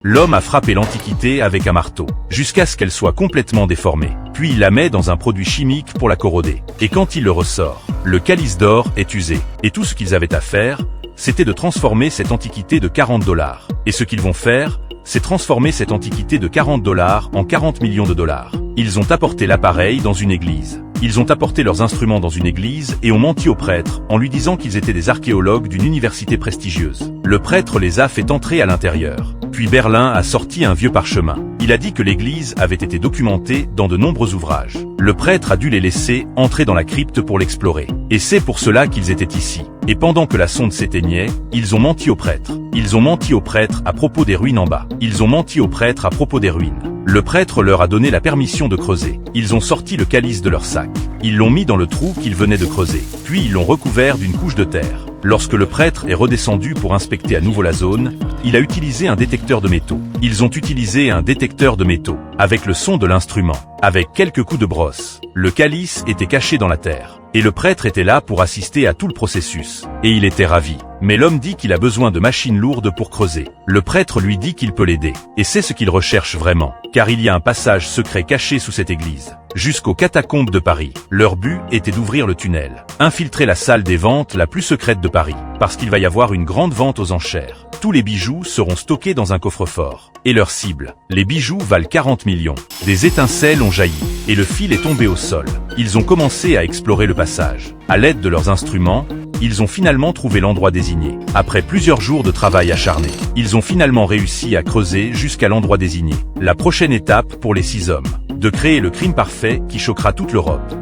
L'homme a frappé l'Antiquité avec un marteau, jusqu'à ce qu'elle soit complètement déformée. Puis il la met dans un produit chimique pour la corroder. Et quand il le ressort, le calice d'or est usé. Et tout ce qu'ils avaient à faire, c'était de transformer cette Antiquité de $40. Et ce qu'ils vont faire, c'est transformer cette Antiquité de $40 en 40 millions de dollars. Ils ont apporté l'appareil dans une église. Ils ont apporté leurs instruments dans une église et ont menti au prêtre en lui disant qu'ils étaient des archéologues d'une université prestigieuse. Le prêtre les a fait entrer à l'intérieur. Puis Berlin a sorti un vieux parchemin. Il a dit que l'église avait été documentée dans de nombreux ouvrages. Le prêtre a dû les laisser entrer dans la crypte pour l'explorer. Et c'est pour cela qu'ils étaient ici. Et pendant que la sonde s'éteignait, ils ont menti au prêtre. Ils ont menti au prêtre à propos des ruines en bas. Ils ont menti au prêtre à propos des ruines. Le prêtre leur a donné la permission de creuser. Ils ont sorti le calice de leur sac. Ils l'ont mis dans le trou qu'ils venaient de creuser. Puis ils l'ont recouvert d'une couche de terre. Lorsque le prêtre est redescendu pour inspecter à nouveau la zone, il a utilisé un détecteur de métaux. Ils ont utilisé un détecteur de métaux, avec le son de l'instrument, avec quelques coups de brosse. Le calice était caché dans la terre. Et le prêtre était là pour assister à tout le processus. Et il était ravi. Mais l'homme dit qu'il a besoin de machines lourdes pour creuser. Le prêtre lui dit qu'il peut l'aider. Et c'est ce qu'il recherche vraiment. Car il y a un passage secret caché sous cette église. Jusqu'aux catacombes de Paris. Leur but était d'ouvrir le tunnel. Infiltrer la salle des ventes la plus secrète de Paris. Parce qu'il va y avoir une grande vente aux enchères. Tous les bijoux seront stockés dans un coffre-fort. Et leur cible. Les bijoux valent 40 millions. Des étincelles ont jailli. Et le fil est tombé au sol. Ils ont commencé à explorer le passage. À l'aide de leurs instruments, ils ont finalement trouvé l'endroit désigné. Après plusieurs jours de travail acharné, ils ont finalement réussi à creuser jusqu'à l'endroit désigné. La prochaine étape pour les 6 hommes. De créer le crime parfait qui choquera toute l'Europe.